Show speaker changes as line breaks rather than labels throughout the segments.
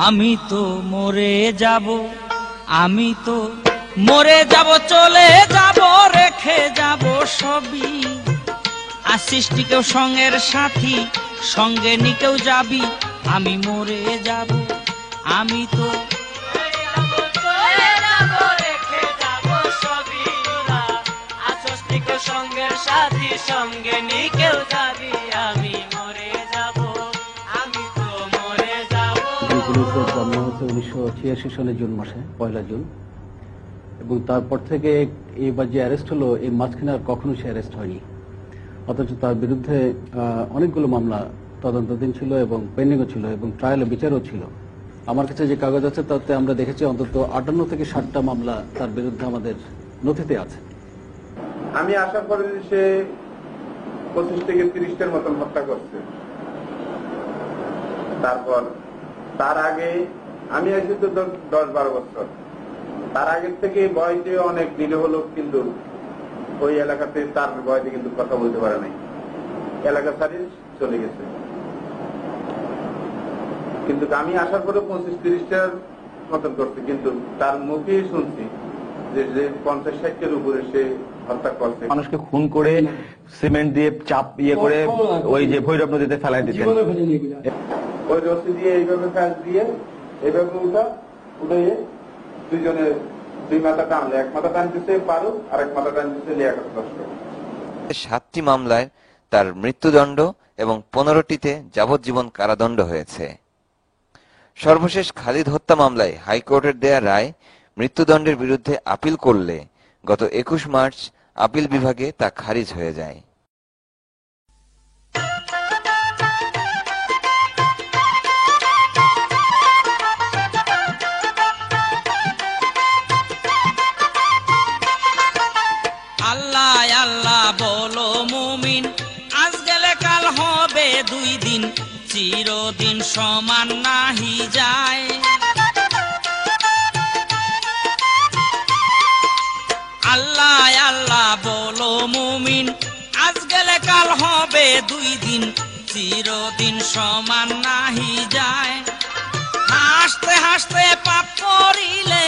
আমি তো মরে যাব, আমি তো মরে যাব, চলে যাব, রেখে যাব সবই। আসিস কেউ সঙ্গের সাথী, সঙ্গে নিকেও যাবি। আমি মরে যাব, আমি তো
সঙ্গের সাথী, সঙ্গে নিকেও যাবি। আমি মরে যাব, আমি তো মরে যাব।
জন্ম হচ্ছে 1986 সালের জুন মাসে, 1 জুন। এবং তারপর থেকে এইবার যে অ্যারেস্ট হলো, এই মাঝখানে আর কখনো সে অ্যারেস্ট হয়নি। অথচ তার বিরুদ্ধে অনেকগুলো মামলা তদন্তাধীন ছিল এবং পেন্ডিংও ছিল এবং ট্রায়ালে বিচারও ছিল। আমার কাছে যে কাগজ আছে তাতে আমরা দেখেছি অন্তত 58 থেকে 60টা মামলা তার বিরুদ্ধে আমাদের নথিতে আছে।
আমি আশা করি সে 25 থেকে 30টার মতন হত্যা করছে। তারপর তার আগে আমি আছি তো 10-12 বছর, তার আগের থেকে বয়সে অনেক নিরীহ লোক কিন্তু ওই এলাকাতে তার বয়সে কিন্তু কথা বলতে পারে নাই, এলাকা ছাড়িয়ে চলে গেছে। কিন্তু আমি আসার পরে 25-30টার মতন করছে, কিন্তু তার মুখেই শুনছি যে 50-60-এর উপরে সে হত্যা করছে।
মানুষকে খুন করে সিমেন্ট দিয়ে চাপ করে ওই যে ভৈরব নদীতে ফেলাই দিতেন।
ওই রশি দিয়ে এইভাবে ফ্যাস দিয়ে এইভাবে উঠে দুইজনে দুই মাথা টানলে, এক মাথা টানতেছে পারু আর এক মাথা টানতেছে লিয়াকত লস্কর।
7টি মামলায় তার মৃত্যুদণ্ড এবং 15টিতে যাবজ্জীবন কারাদণ্ড হয়েছে। সর্বশেষ খালিদ হত্যা মামলায় হাইকোর্টের দেয়া রায় মৃত্যুদণ্ডের বিরুদ্ধে আপিল করলে গত 21 মার্চ আপিল বিভাগে তা খারিজ হয়ে যায়।
আল্লাহ আল্লাহ বলো মুমিন, আজ গেলে কাল হবে 2 দিন, চিরদিন সমান নাহি যায়। আল্লাহ আল্লাহ বলো মুমিন, আজ গেলে কাল হবে 2 দিন, চিরদিন সমান নাহি যায়। হাসতে হাসতে পাপ করিলে,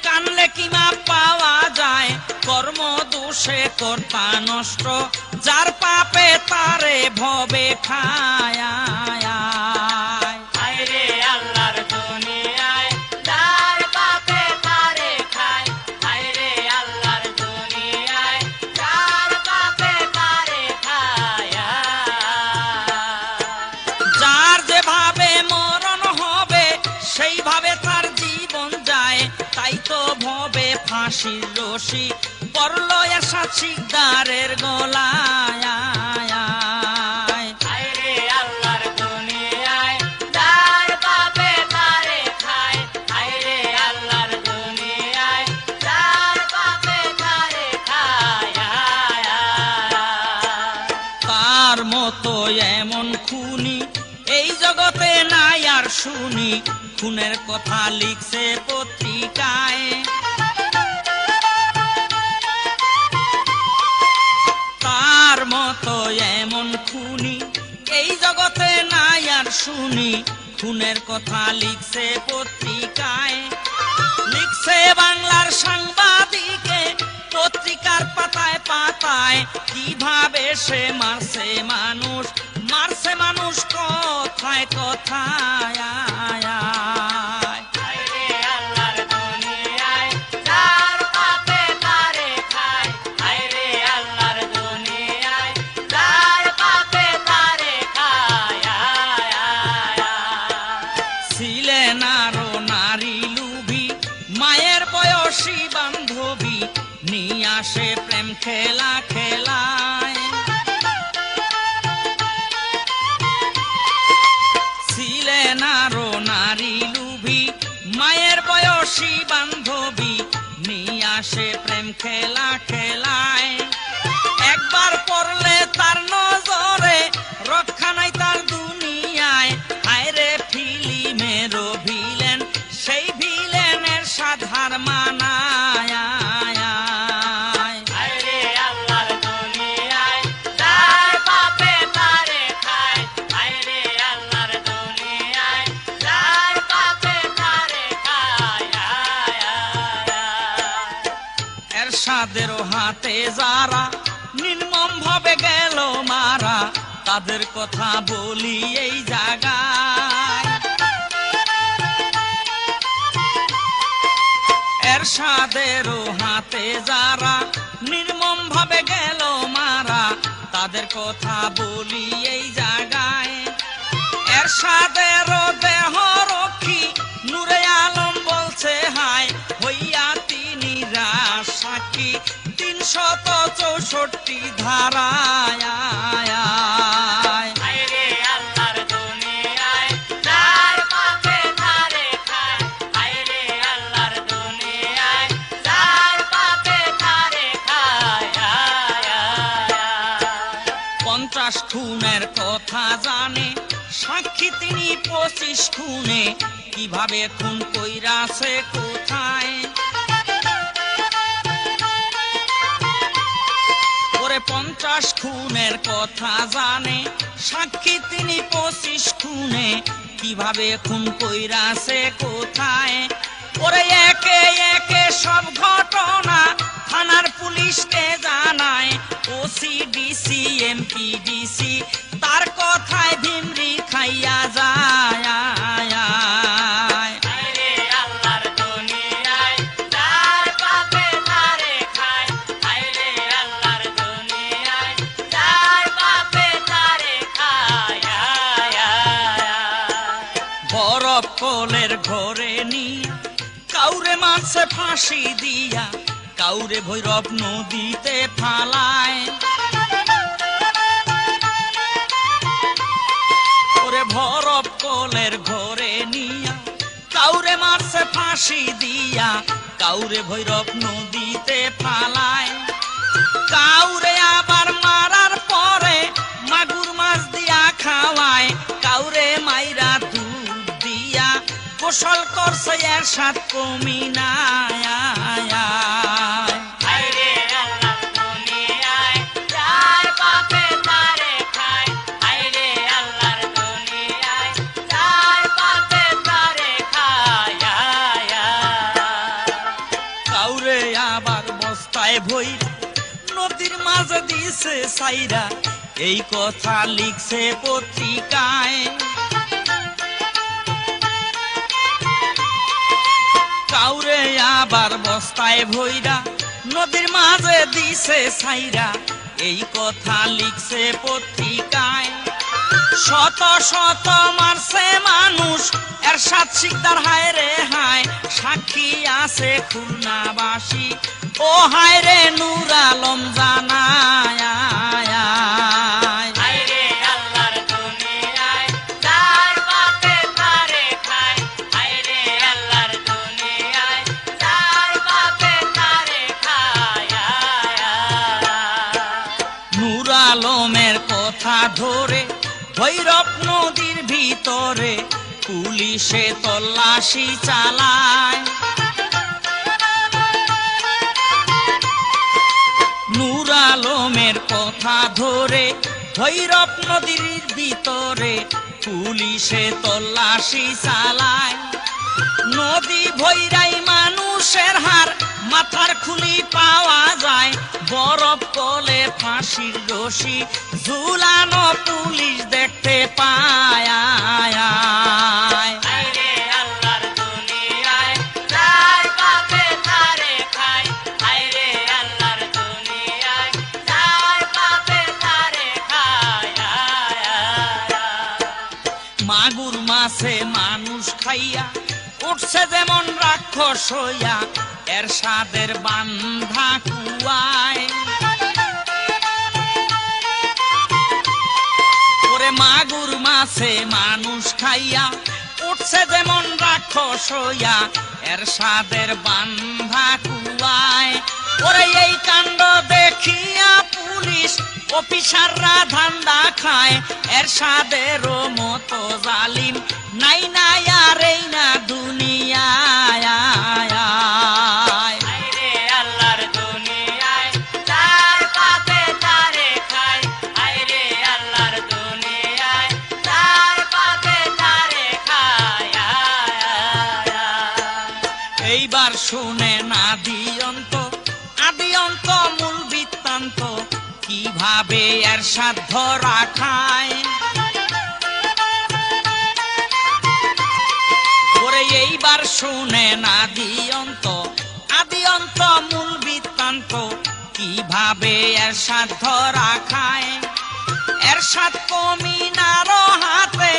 কানলে কি মা পাওয়া যায়। কর্ম দোষে কর্তা নষ্ট, যার পাপে তারে ভবে খায়।
আইরে আল্লাহর দুনিয়ায়, যার পাপে তারে খায়। আইরে আল্লাহর দুনিয়ায়, যার পাপে তারে খায়।
যার যেভাবে মরণ হবে, সেইভাবে তার জীবন যায়। তাই তো ভবে ফাঁসির রশি পড়লো এরশাদ শিকদারের গলায়।
আইরে আল্লাহর দুনিয়ায়, যার পাপে তারে খায়। আইরে আল্লাহর দুনিয়ায়, যার পাপে তারে খায়।
তার মতো এমন খুনি এই জগতে নাই আর শুনি, খুনের কথা লিখছে পত্রিকায়। তার মতো এমন খুনি এই জগতে নাই আর শুনি, খুনের কথা লিখছে পত্রিকায়। লিখছে বাংলার সাংবাদিকে পত্রিকার পাতায় পাতায়, কিভাবে সে মারছে মানুষ, মারছে মানুষ কথায় কথায়।
আইরে আল্লাহর দুনিয়ায়, যার পাপে তারে খায়। আইরে আল্লাহর দুনিয়ায়, যার পাপে তারে খায়।
ছিলেন আরো নারী লুভি, মায়ের বয়সী বান্ধবী, নিয়ে আসে প্রেম খেলা খেলায়। ছিলেন আরো নারী লুভি, মায়ের বয়সী বান্ধবী, নিয়ে আসে প্রেম খেলা খেলায়। একবার পড়লে তার নজরে, রক্ষা নাই তার দুনিয়ায়। হায়রে ফিল্মেরও ভিলেন, সেই ভিলেনের সাধার মানায়।
আইরে আল্লাহর দুনিয়ায়, যার পাপে তারে খায়। আইরে আল্লাহর দুনিয়ায়, যার পাপে
এরশাদেরও হাতে যারা নির্মম ভাবে গেল মারা, তাদের কথা বলি এই জায়গায়। এরশাদেরও হাতে যারা নির্মম ভাবে গেল মারা, তাদের কথা বলি এই জায়গায়। এরশাদেরও দেহ রক্ষী নূরে আলম বলছে হায়, হইয়া তিনি সাক্ষী 364 ধারায়।
হায়রে আল্লাহর দুনিয়ায় যার পাপে তারে খায়, হায়রে আল্লাহর দুনিয়ায় যার পাপে তারে খায়।
50 খুনের কথা জানে সাক্ষী তিনি 25 খুনে, কিভাবে খুন কইরাছে কোথায়। ওরে 50 খুনের কথা জানে সাক্ষী তিনি 25 খুনে, কিভাবে খুন কইরাছে কোথায়। ওরে একে একে সব ঘটনা থানার পুলিশকে জানায়, ওসি ডিসি এমপি ডিসি তার কথায় ভিমরি খাইয়া যায়।
হায়রে আল্লাহর দুনিয়ায় যার পাপে তারে খায়, হায়রে আল্লাহর দুনিয়ায় যার পাপে তারে খায়।
বরফ কোলের ঘরে নিয়ে কাউরে মারছে ফাঁসি দিয়া, কাউরে ভৈরব নদীতে ফালায়। ওরে বরফ কোলের ঘরে নিয়া কাউরে মারছে ফাঁসি দিয়া, কাউরে ভৈরব নদীতে ফালায়। কাউরে আবার মারার পরে মাগুর মাছ দিয়া খাওয়ায়, কাউরে মাইরা দুধ দিয়া গোসল করছে এরশাদ কমিনায়।
হায়রে আল্লাহর দুনিয়ায় যার পাপে তারে খায়, হায়রে আল্লাহর দুনিয়ায় যার পাপে তারে খায়।
কাউরে আবার বস্তায় ভই নদীর মাঝে দিছে সাইরা, এই কথা লিখছে পত্রিকায়। কাউরে আবার বস্তায় ভইরা নদীর মাঝে দিছে সাইরা, এই কথা লিখছে পত্রিকায়। শত শত মারছে মানুষ এরশাদ শিকদার, হায় রে হায় সাক্ষী আছে খুলনাবাসী, ও হায় রে নূর আলম জানায়।
হায়রে আল্লাহর দুনিয়ায় যার পাপে তারে খায়, হায়রে আল্লাহর দুনিয়ায় যার পাপে তারে খায়।
নূর আলমের কথা ধরে ভৈরব নদীর ভিতরে পুলিশে তল্লাশি চালায়। নূর আলমের কথা ধরে ভৈরব নদীর ভিতরে পুলিশে তল্লাশি চালায়। নদী ভৈরাই মানুষের হার মাথার খুলি পাওয়া যায়, বরফ কোলে ফাঁসির রশি ঝুলানো পুলিশ দেখতে পায়।
হায়রে আল্লাহর দুনিয়ায় যার পাপে তারে খায়, হায়রে আল্লাহর দুনিয়ায় যার পাপে তারে খায়।
মাগুর মাছে মানুষ খাইয়া উঠছে যেমন রাক্ষস হইয়া, এরশাদের বান্ধা কুয়ায়। ওরে মাগুর মাছে মানুষ খাইয়া উঠছে যেমন রাক্ষস হইয়া, এরশাদের বান্ধা কুয়ায়। ওরে এই কাণ্ড দেখিয়া পুলিশ অফিসাররা ধান্দা খায়, এরশাদেরও মতো জালিম নাই নাই আর এই না দুনিয়ায়।
হায়রে আল্লাহর দুনিয়ায় যার পাপে তারে খায়, হায়রে আল্লাহর দুনিয়ায় যার পাপে তারে খায়।
এইবার শুনে না দিয়ন্ত আদি অন্ত মূল বৃত্তান্ত কিভাবে এর সাধ্য রাখায় ওরে এইবার শুনে আদি অন্ত মূল বৃত্তান্ত কিভাবে এর সাধ্য রাখায় এরশাদ কমিনার হাতে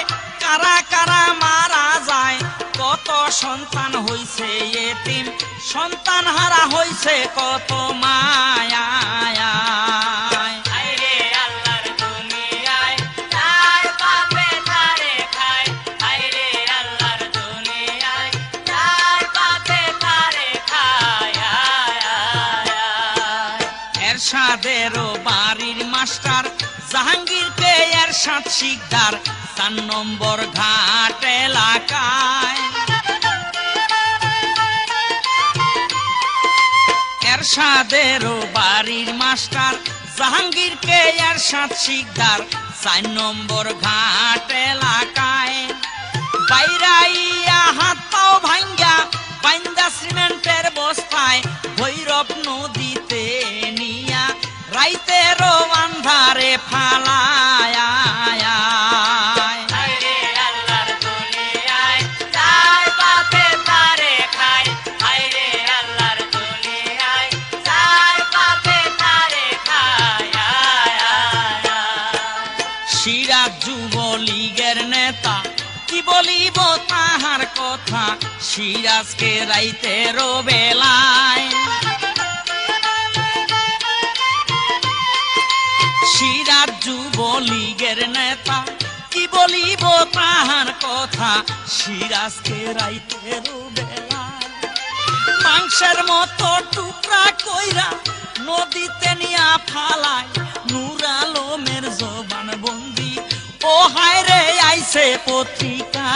কারা কারা মারা যায় কত সন্তান হইছে এতিম সন্তান হারা হইছে কত মায়া
হায়রে আল্লাহর দুনিয়ায় তার বাপে তারে খায় হায়রে আল্লাহর দুনিয়ায় তার বাপে তারে খায়
এরশাদেরও বাড়ির মাস্টার জাহাঙ্গীরকে এরশাদ শিকদার 4 নম্বর ঘাট এলাকায় এরশাদেরও বাড়ির মাস্টার জাহাঙ্গীরকে এরশাদ শিকদার 4 নম্বর ঘাট এলাকায় বাইরাইয়া হাত পাও ভাঙ্গা বাইন্দা সিমেন্টের বস্তায় ভৈরব নদীতে নিয়া রাইতেরও আন্ধারে ফালায়
হায়রে আল্লাহর দুনিয়ায় তার বাপে তারে খায় হায়রে আল্লাহর দুনিয়ায় তার বাপে তারে খায়
সিরাজ যুবলীগের নেতা কি বলিব তাহার কথা সিরাজকে রাইতেরও বেলায় সিরাজ যুবলীগের নেতা কি বলিব তাহার কথা সিরাজকে রাইতেরও বেলায় মাংসের মতো টুকরা কইরা নদীতে নিয়া ফালায় নূর আলমের জবান বন্দি ও হায়রে আইছে পত্রিকা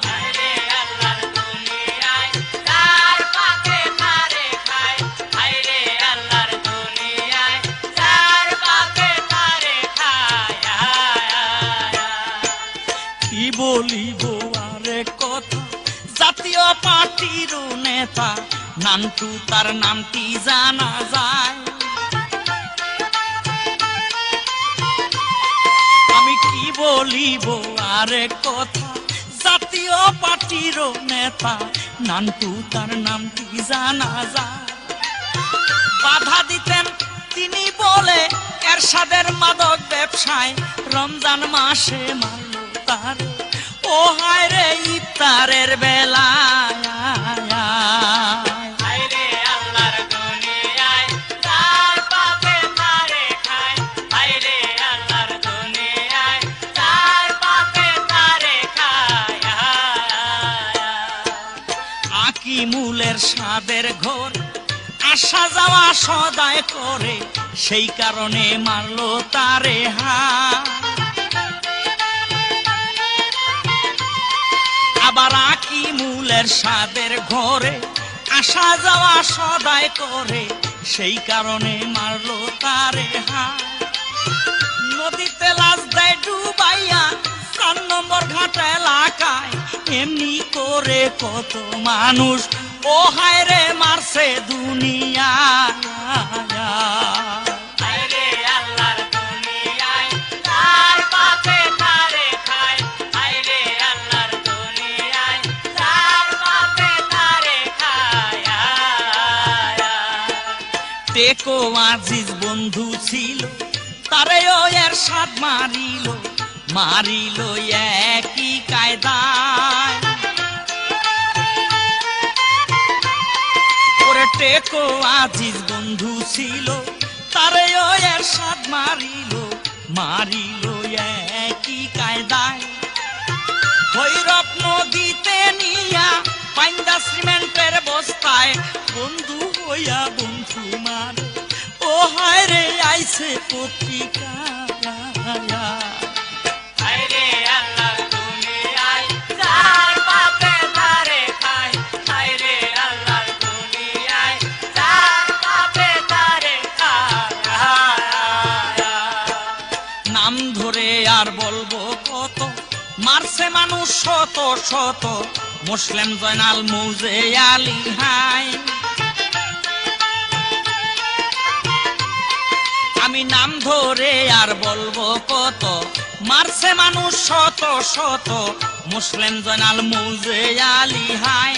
হায়রে আল্লাহর দুনিয়ায় তার বাপে তারে খায় হায়রে আল্লাহর দুনিয়ায় তার বাপে তারে খায়
কি বলিব আরে কথা জাতীয় পার্টির নেতা নান্টু তার নামটি জানা যায় আমি কি বলিব আরে কথা জাতীয় পার্টির নেতা নান্টু তার নামটি জানা যায় বাধা দিতেন তিনি বলে এরশাদের মাদক ব্যবসায় রমজান মাসে মারল তারে ও হায়রে ইফতারের বেলায়
হায়রে আল্লাহর দুনিয়ায় তার বাপে তারে খায় হায়রে আল্লাহর দুনিয়ায় তার বাপে তারে খায়
আকিমুলের সাদের ঘর আসা যাওয়া সদায় করে সেই কারণে মারলো তারে আবার আকিমুলের সাদের ঘরে আসা যাওয়া সদায় করে সেই কারণে মারলো তারে নদীতে লাশ দেয় ডুবাইয়া 4 নম্বর ঘাট এলাকায় এমনি করে কত মানুষ ও হায়রে মারছে দুনিয়া
হায়রে আল্লাহর দুনিয়ায় তার বাপে তারে খায় হায়রে আল্লাহর দুনিয়ায় তার বাপে তারে খায়
টেকো আজিজ বন্ধু ছিল তারেও এরশাদ মারিল একই কায়দায় ওরে টেকো আজিজ বন্ধু ছিল তারেও এরশাদ মারিল একই কায়দায় ভৈরব নদীতে নিয়া পাইন্দা সিমেন্টের বস্তায় বন্ধু হইয়া বন্ধু মার ও হায়রে আইছে পত্রিকা
হায়রে আল্লাহর দুনিয়ায় তার বাপে তারে খায় হায়রে আল্লাহর দুনিয়ায় তার বাপে তারে খায়
নাম ধরে আর বলবো কত মারছে মানুষ শত শত মুসলিম জয়নাল মুজে আলী হাই আমি নাম ধরে আর বলবো কত, মারছে মানুষ শত শত, মুসলিম জয়নাল মুজে আলী হায়,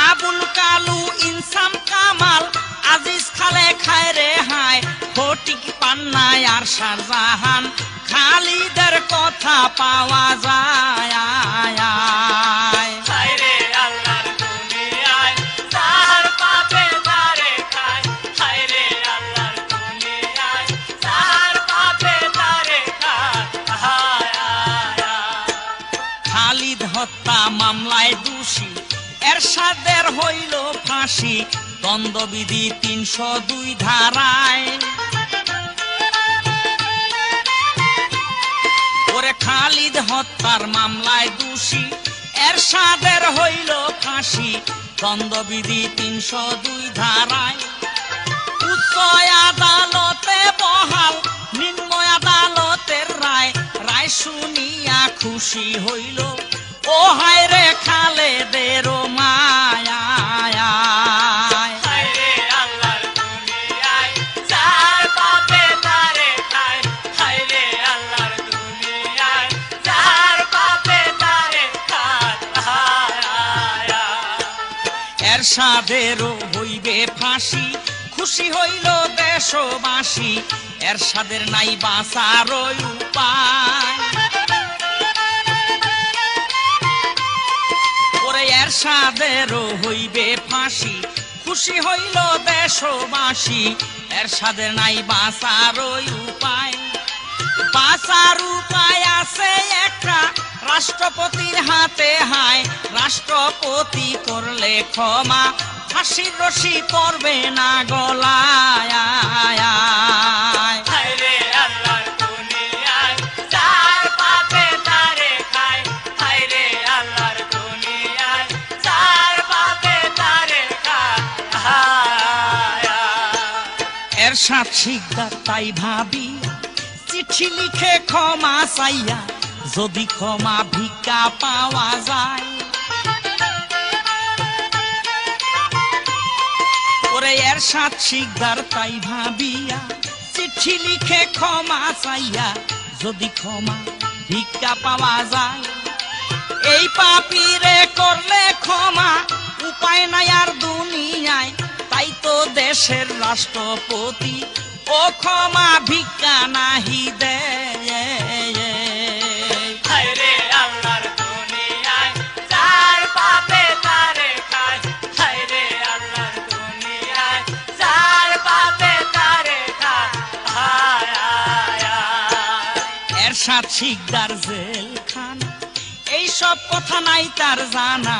আবুল কালু ইনসাম কামাল আজিজ খালে খায় রে হায়, ফটিক পান্নায় আর শাহজাহান খালিদের কথা পাওয়া যায়।
হায়রে আল্লাহর দুনিয়ায় সাহার পাপে তারে খায়, হায়রে আল্লাহর দুনিয়ায় সাহার পাপে তারে খায়।
খালিদ হত্যা মামলায় দোষী এরশাদের হইল ফাঁসি, দণ্ডবিধি ৩০২ ধারায়। ওরে খালিদ হত্যার মামলায় দোষী এরশাদের হইল ফাঁসি, দণ্ডবিধি ৩০২ ধারায়। উচ্চ আদালতে বহাল নিম্ন আদালতের রায়, রায় শুনিয়া খুশি হইল ও হায় রে খালেদের মায়া।
হায়রে আল্লাহর দুনিয়ায় সাহার পাপে তারে খায়, হায়রে আল্লাহর দুনিয়ায় সাহার পাপে তারে খায়।
এরশাদেরও হইবে ফাঁসি, খুশি হইল দেশবাসী, এরশাদের নাই বাঁচার উপায়। ওরে এরশাদেরও হইবে ফাঁসি, খুশি হইল দেশবাসী, এরশাদের নাই বাঁচার উপায়। বাঁচার উপায় আছে একটা, রাষ্ট্রপতির হাতে হায়, রাষ্ট্রপতি করলে ক্ষমা, ফাঁসির রশি পড়বে না গলায়।
হায়রে আল্লাহর দুনিয়ায় সাহার পাপে তারে খায়, হায়রে আল্লাহর দুনিয়ায় সাহার পাপে তারে খায়।
এরশাদ শিকদার তাই ভাবি চিঠি লিখে ক্ষমা চাইয়া, যদি ক্ষমা ভিক্ষা পাওয়া যায়। ওরে এরশাদ শিকদার তাই ভাবিয়া চিঠি লিখে ক্ষমা চাইয়া, যদি ক্ষমা ভিক্ষা পাওয়া যায়। এই পাপীরে করলে ক্ষমা উপায় নাই আর দুনিয়ায়, তাই তো দেশের রাষ্ট্রপতি ও ক্ষমা ভিক্ষা নাহি দেয়।
হায়রে আল্লাহর দুনিয়ায় সাহার পাপে তারে খায়, হায়রে আল্লাহর দুনিয়ায় সাহার পাপে তারে খায়।
এরশাদ শিকদার জেলখানা এইসব কথা নাই তার জানা,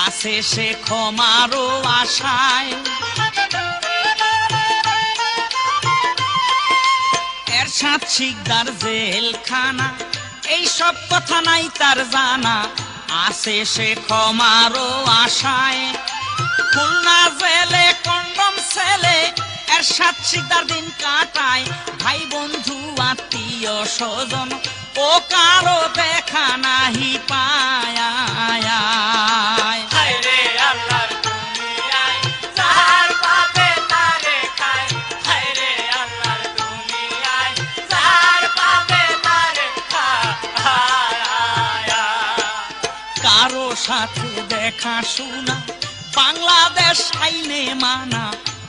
আছে সে ক্ষমারও আশায়। এরশাদ শিকদার জেলখানা এইসব কথা নাই তার জানা, আছে সে ক্ষমারও আশায়। খুলনা জেলে কন্ডম ছেলে এরশাদ শিকদার দিন কাটায়, ভাই বন্ধু আত্মীয় স্বজন ও কারো দেখা নাহি পায়।
হায়রে আল্লাহর দুনিয়ায় সাহার পাপে তারে খায়, হায়রে আল্লাহর দুনিয়ায় সাহার পাপে তারে খায়।
কারো সাথে দেখা শোনা বাংলাদেশ আইনে মানা,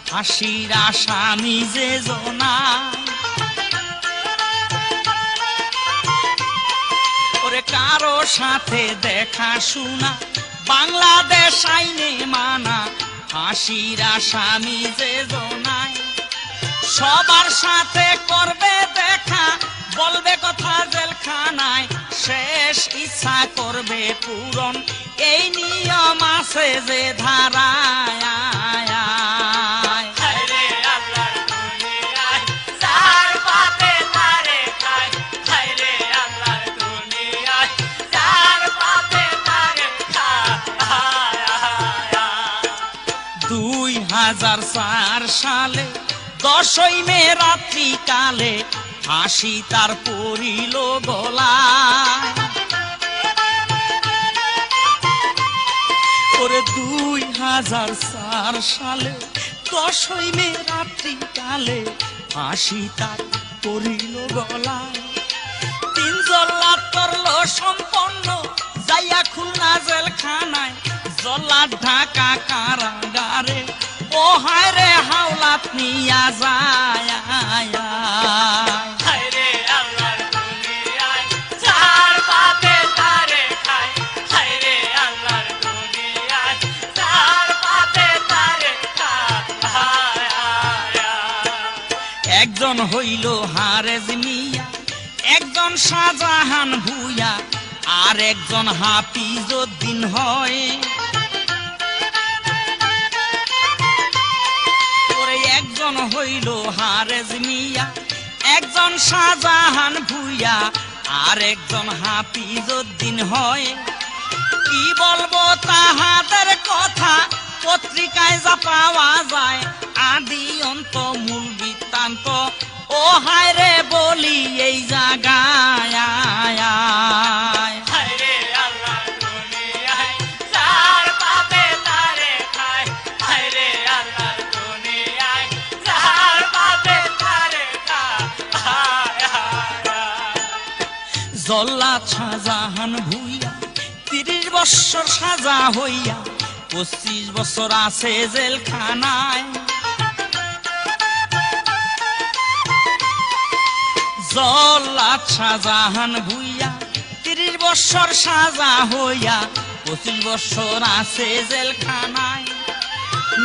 ফাঁসির আসামি যে জনা। ওরে কারো সাথে দেখা শোনা বাংলাদেশ আইনে মানা, ফাঁসির আসামি যে জনায়। সবার সাথে করবে দেখা, বলবে কথা জেলখানায়, শেষ ইচ্ছা করবে পূরণ, এই নিয়ম আছে যে ধারায়।
হায়রে আল্লাহর দুনিয়ায় সাহার পাপে তারে খায়, হায়রে আল্লাহর দুনিয়ায় সাহার পাপে তারে খায়।
2004 সালে 10ই মে রাত্রি কালে ফাঁসি তার পড়িল গলায়। ওরে 2004 সালে 10ই মে রাত্রি কালে ফাঁসি তার পড়িল গলায়। 3 জল্লাদ করল সম্পন্ন যাইয়া খুলনা জেলখানায়, জল্লাদ ঢাকা কারাগারে, ও হায় রে হাওলাত নিয়া যায়।
হায়রে আল্লাহর দুনিয়ায় যার পাপে তারে খায়, হায়রে আল্লাহর দুনিয়ায় যার পাপে তারে খায়।
একজন হইল হারেজ মিয়া, একজন শাহজাহান ভুইয়া, আর একজন হাফিজ উদ্দিন হয়। ওরে একজন হইল হারেজ মিয়া, একজন শাহজাহান ভুইয়া, আর একজন হাফিজ উদ্দিন হয়। কি বলবো তাহাদের কথা, পত্রিকায় যা পাওয়া যায়, আদি অন্ত মূল বৃত্তান্ত, ও হায় রে বলি এই জায়গায়।
হায়রে আল্লাহর দুনিয়ায় যার পাপে তারে খায়, হায়রে আল্লাহর দুনিয়ায় যার পাপে তারে খায়।
জল্লাদ শাহজাহান ভুইয়া 30 বৎসর সাজা হইয়া 25 বছর আছে জেলখানায়। জল্লাদ শাহজাহান ভুইয়া 30 বৎসর সাজা হইয়া 25 বছর আছে জেলখানায়।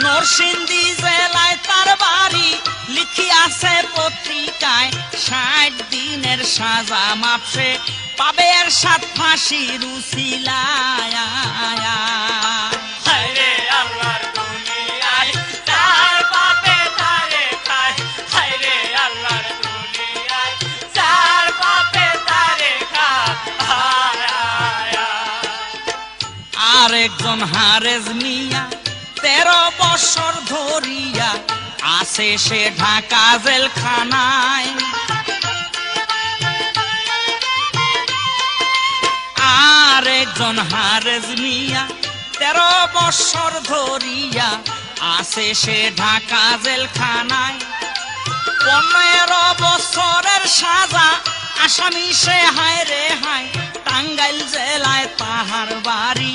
নরসিংদী জেলায় তার বাড়ি, লিখি আছে পত্রিকায়, 60 দিনের সাজা মাপসে পাবে এরশাদ ফাঁসির উসিলায়।
হায়রে আল্লাহর দুনিয়ায় যার পাপে তারে খায়, হায়রে আল্লাহর দুনিয়ায় যার পাপে তারে খায়।
আর একজন হারেজ মিয়া 13 বছর ধরিয়া আছে সে ঢাকা জেলখানায়। আর একজন হারেজ মিয়া 13 বছর ধরিয়া আছে সে ঢাকা জেলখানায়। 15 বছরের সাজা আসামি সে, হায় রে হায়, টাঙ্গাইল জেলায় তাহার বাড়ি,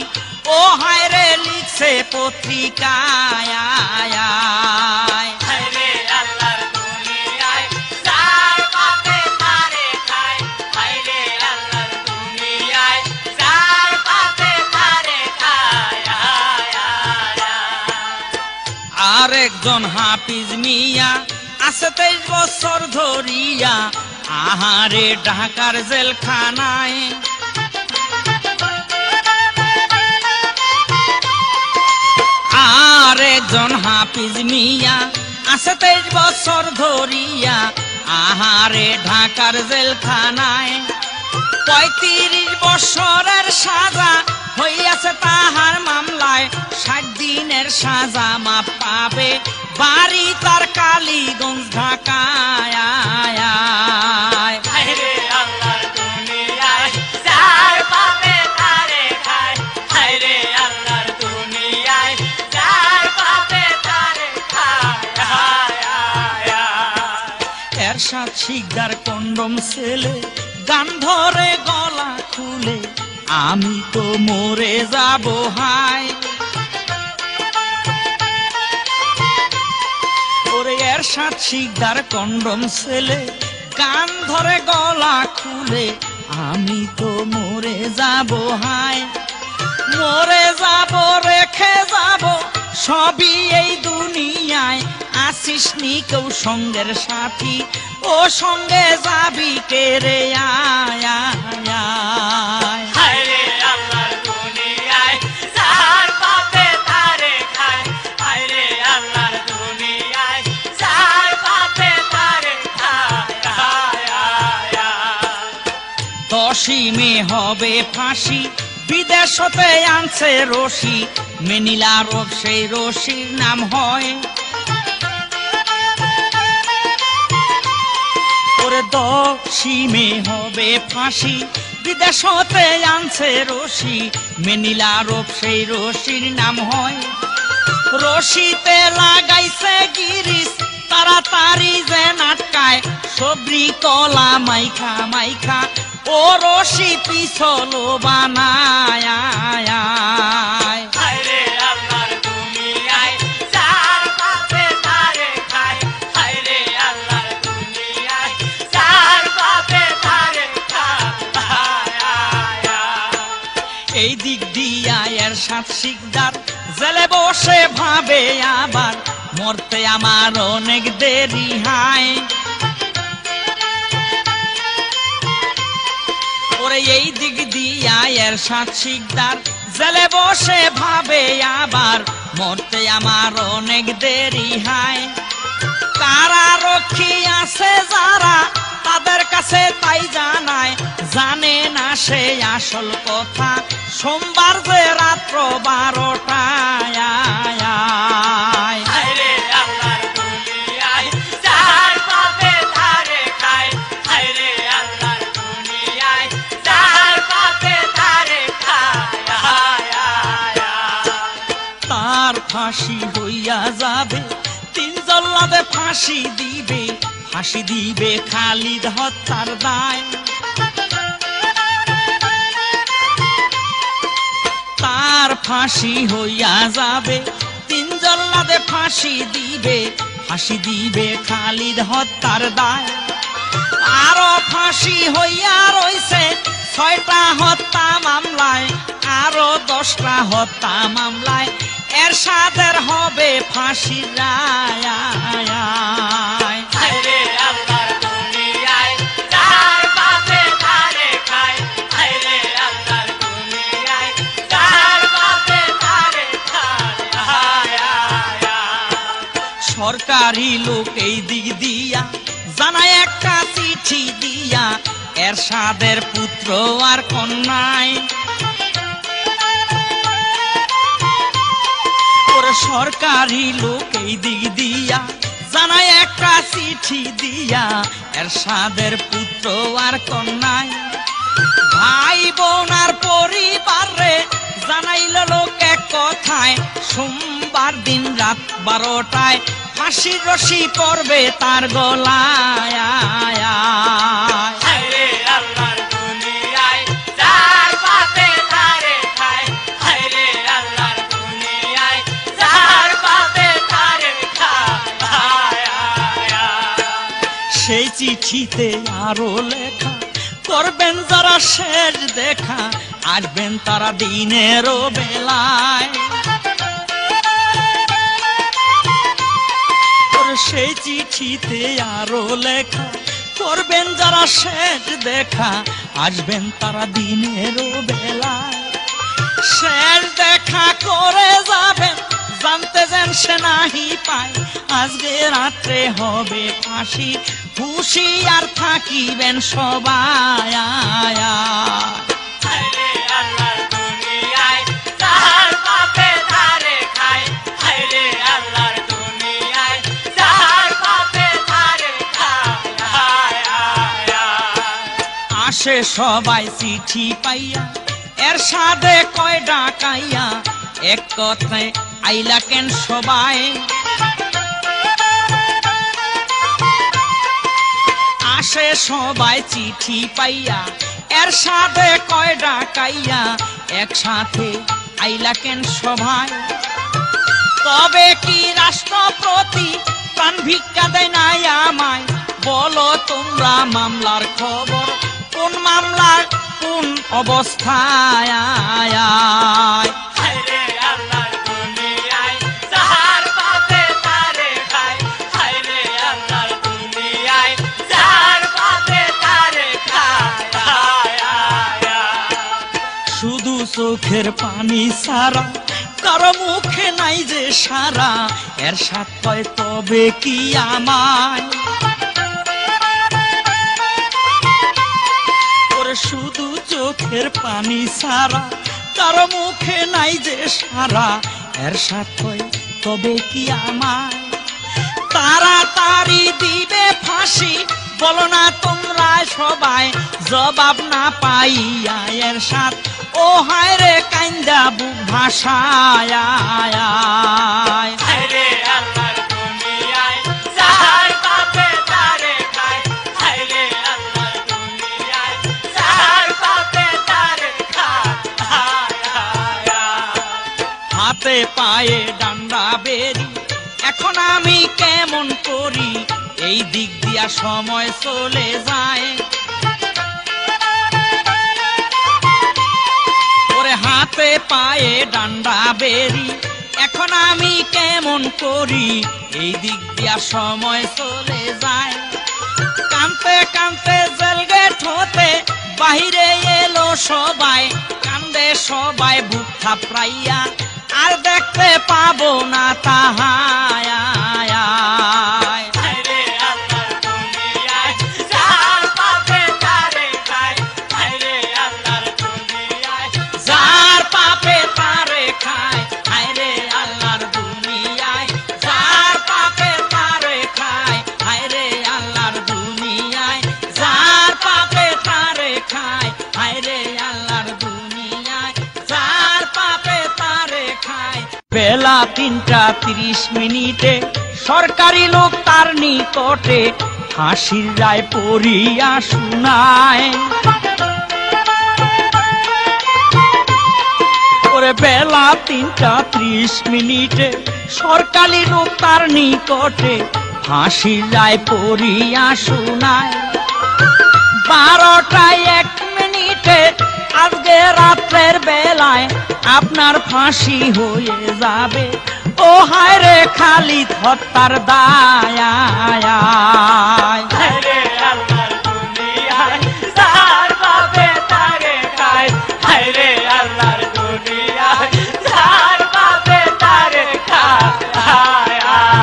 ও হায় রে লিখছে পত্রিকায়।
হায়রে আল্লাহর দুনিয়ায় যার পাপে তারে খায়, হায়রে আল্লাহর দুনিয়ায় যার পাপে তারে খায়।
আর একজন হাফিজ মিয়া আছে 23 বছর ধরিয়া, আহারে ঢাকার জেলখানায়। আর একজন হাফিজ মিয়া আছে 23 বছর ধরিয়া, আহারে ঢাকার জেলখানায়। 35 বছরের সাজা হইয়াছে তাহার মামলায়, 60 দিনের সাজা মাপ পাবে, বাড়ি তার কালীগঞ্জ ঢাকায়।
হায়রে আল্লাহর দুনিয়ায় যার পাপে তারে খায়, হায়রে আল্লাহর দুনিয়ায় যার পাপে তারে খায়।
এরশাদ শিকদার কন্ডম ছেলে, গান ধরে গলা খুলে, আমি তো মরে যাব হায়। ওরে এরশাদ শিকদার কন্ডম ছেলে, গান ধরে গলা খুলে, আমি তো মরে যাব হায়। মরে যাব রেখে যাব সবই এই দুনিয়ায়, আসিস নি কেউ সঙ্গের সাথী, ও সঙ্গে যাবি কে রে আয়।
হায়রে আল্লাহর দুনিয়ায় যার পাপে তারে খায়, হায়রে আল্লাহর দুনিয়ায় যার পাপে তারে খায়।
10ই মে হবে ফাঁসি, বিদেশ হতে আনছে রশি, মেনিলা রোগ সেই রশির নাম হয়। ওরে 10ই মে হবে ফাঁসি, বিদেশ হতে আনছে রশি, মেনিলা রোগ সেই রশির নাম হয়। রশিতে লাগাইছে গিরিশ তাড়াতাড়ি যে নাটকায় সবরি কলা মাইখা মাইখা ও রশি পিছলো বানায়
হায়রে আল্লাহর দুনিয়ায় যার বাপে তারে খায়, হায়রে আল্লাহর দুনিয়ায় যার বাপে তারে খায়।
এই দিক দিয়া এরশাদ শিকদার জেলে বসে ভাবে আবার মরতে আমার অনেক দেরি হায়। ওরে এই দিক দিয়া এরশাদ শিকদার জেলে বসে ভাবে আবার মরতে আমার অনেক দেরি হায়। কারারক্ষী আছে যারা তাদের কাছে তাই জানায়, জানে না সে আসল কথা সোমবার যে রাত্র 12টায়।
হায়রে আল্লাহর দুনিয়ায় যার বাপে তারে খায়, হায়রে আল্লাহর দুনিয়ায় যার বাপে তারে খায়।
তার ফাঁসি হইয়া যাবে, 3 জল্লাদে ফাঁসি দিবে, ফাঁসি দিবে খালিদ হত্যার দায়। তার ফাঁসি হইয়া যাবে, 3 জল্লাদে ফাঁসি দিবে, ফাঁসি দিবে খালিদ হত্যার দায়। আরো ফাঁসি হইয়া রইছে 6টা হত্যা মামলায়, আরো 10টা হত্যা মামলায় এরশাদের হবে ফাঁসির রায়।
হায়রে আল্লাহর দুনিয়ায় যার বাপে তারে খায়, হায়রে আল্লাহর দুনিয়ায় যার বাপে তারে খায়।
সরকারি লোক এই দিক দিয়া জানায় একটা চিঠি দিয়া এরশাদের পুত্র আর কন্যায়। ওরে সরকারি লোক এই দিক দিয়া জানায় একটা চিঠি দিয়া এরশাদের পুত্র আর কন্যায়। ভাই বোন আর পরিবার রে জানাইল লোক এক কথায়, সোমবার দিন রাত 12টায় ফাঁসির রশি পড়বে তার গলায়।
হায়রে আল্লাহর দুনিয়ায় যার বাপে তারে খায়, হায়রে আল্লাহর দুনিয়ায় যার বাপে তারে খায়।
সেই চিঠিতে আরো লেখা, করবেন যারা শেষ দেখা, আসবেন তারা দিনেরও বেলায়। সেই চিঠিতে আরো লেখা, করবেন যারা শেষ দেখা, আসবেন তারা দিনেরও বেলায়। শেষ দেখা করে যাবেন, জানতে যেন সে নাহি পায়, আজকে রাত্রে হবে ফাঁসি, হুঁশিয়ার থাকিবেন সবাই।
হায়রে আল্লাহর দুনিয়ায় যার বাপে তারে খায়, হায়রে আল্লাহর দুনিয়ায় যার বাপে তারে খায়।
আসে সবাই চিঠি পাইয়া, এরশাদে কয় ডাকাইয়া, এক কথায় আইলা কেন সবাই। আসে সবাই চিঠি পাইয়া, এরশাদে কয় ডাকাইয়া, একসাথে আইলা কেন সবাই। তবে কি রাষ্ট্রপতি প্রাণ ভিক্ষা দেয় নাই আমায়, বলো তোমরা মামলার খবর, কোন মামলার কোন অবস্থায়।
হায়রে আল্লাহর দুনিয়ায় যার বাপে তারে খায়, হায়রে আল্লাহর দুনিয়ায় যার বাপে তারে খায়।
শুধু চোখের পানি সারা, কারো মুখে নাই যে সারা, এরশাদ কয় তবে কি আমায়। ওরে শুধু চোখের পানি সারা, কারো মুখে নাই যে সারা, এরশাদ কয় তবে কি আমায়। তাড়াতাড়ি দিবে ফাঁসি, বলো না তোমরা সবাই, জবাব না পাইয়া এরশাদ ও হায় রে কান্দা বুক ভাষায়।
হায়রে আল্লাহর দুনিয়ায় যার
হাতে পায়ে ডান্ডা বেরি, এখন আমি কেমন করি, এই দিক দিয়া সময় চলে যায়। ওরে হাতে পায়ে ডান্ডা বেরি, এখন আমি কেমন করি, এই দিক দিয়া সময় চলে যায়। কানতে কানতে জেল গেট হতে বাহিরে এলো সবাই, কান্দে সবাই বুক থাপড়াইয়া, আর দেখতে পাবো না তাহায়।
হায়রে আল্লাহর দুনিয়ায় যার পাপে তারে খায়, হায়রে আল্লাহর দুনিয়ায়
যার পাপে তারে খায়, হায়রে আল্লাহর দুনিয়ায় যার পাপে তারে খায়, হায়রে আল্লাহর দুনিয়ায় যার পাপে তারে খায়, হায়রে আল্লাহর দুনিয়ায় যার পাপে তারে খায়। বেলা 3:30 সরকারি লোক তার নিকটে ফাঁসির রায় পড়িয়া শুনায়। ওরে বেলা 3:30 সরকারি লোক তার নিকটে ফাঁসির রায় পড়িয়া শুনায়। 12:01 আজকে রাত্রের বেলায় আপনার ফাঁসি হয়ে যাবে, ও হায় রে খালিদ হত্যার দায়।
হায়রে আল্লাহর দুনিয়ায় যার পাপে তারে খায়, হায়রে আল্লাহর দুনিয়ায় যার পাপে তারে খায়।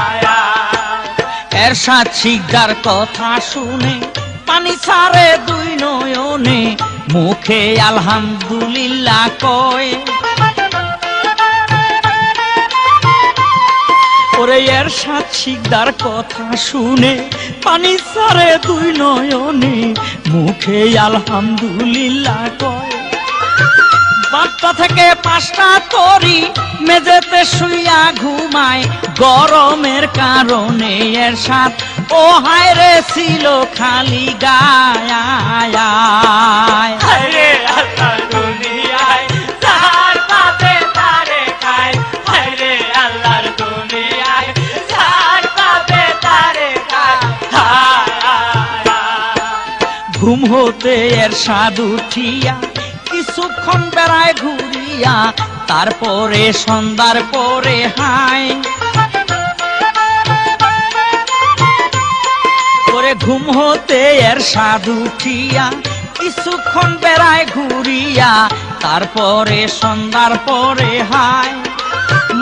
এরশাদ শিকদার কথা শুনে পানি ছাড়ে দুই নয়নে, মুখে আলহামদুলিল্লাহ কয়। ওরে এরশাদ শিকদার কথা শুনে পানি ছাড়ে দুই নয়নে, মুখে আলহামদুলিল্লাহ কয়। 5টা থেকে 5টা তরি মেঝেতে শুইয়া ঘুমায়, গরমের কারণে এরশাদ ও হায় রে ছিল খালি গায়।
হায়রে আল্লাহর দুনিয়ায় যার পাপে তারে খায়, হায়রে আল্লাহর দুনিয়ায় যার পাপে তারে খায়।
ঘুম হতে এরশাদ উঠিয়া কিছুক্ষণ বেড়ায় ঘুরিয়া, তারপরে সন্ধ্যার পরে হায়। করে ঘুম হতে এরশাদ উঠিয়া কিছুক্ষণ বেড়ায় ঘুরিয়া, তারপরে সন্ধ্যার পরে হায়।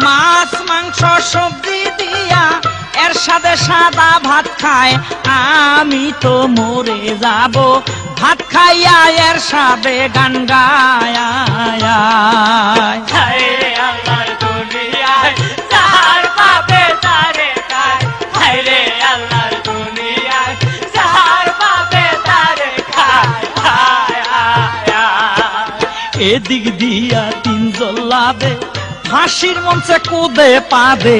মাছ মাংস সবজি দিয়া এরশাদে সাদা ভাত খায়, আমি তো মরে যাব ভাত খাইয়া এরশাদে গান গায়।
হায়রে আল্লাহর দুনিয়ায় যার পাপে তারে খায়, হায়রে আল্লাহর দুনিয়ায় যার পাপে তারে খায়।
এদিক দিয়া 3 জল্লাদে ফাঁসির মঞ্চে কুদে পাদে,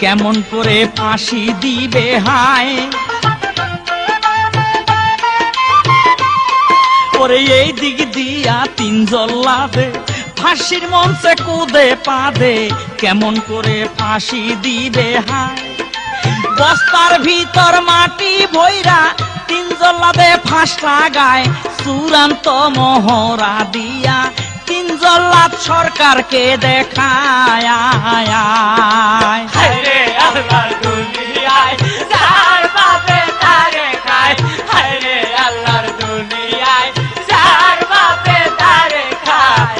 কেমন করে ফাঁসি দিবে হায়। ওরে এই দিক দিয়া 3 জল্লাদে ফাঁসির মঞ্চে কুদে পাদে, কেমন করে ফাঁসি দিবে হায়। বস্তার ভিতর মাটি ভৈরা 3 জল্লাদে ফাঁস লাগায়, চূড়ান্ত মহড়া দিয়া 3 জল্লাদ সরকারকে দেখায়।
হায়রে আল্লাহর দুনিয়ায় যার পাপে তারে খায়, হায়রে আল্লাহর দুনিয়ায় যার পাপে তারে খায়।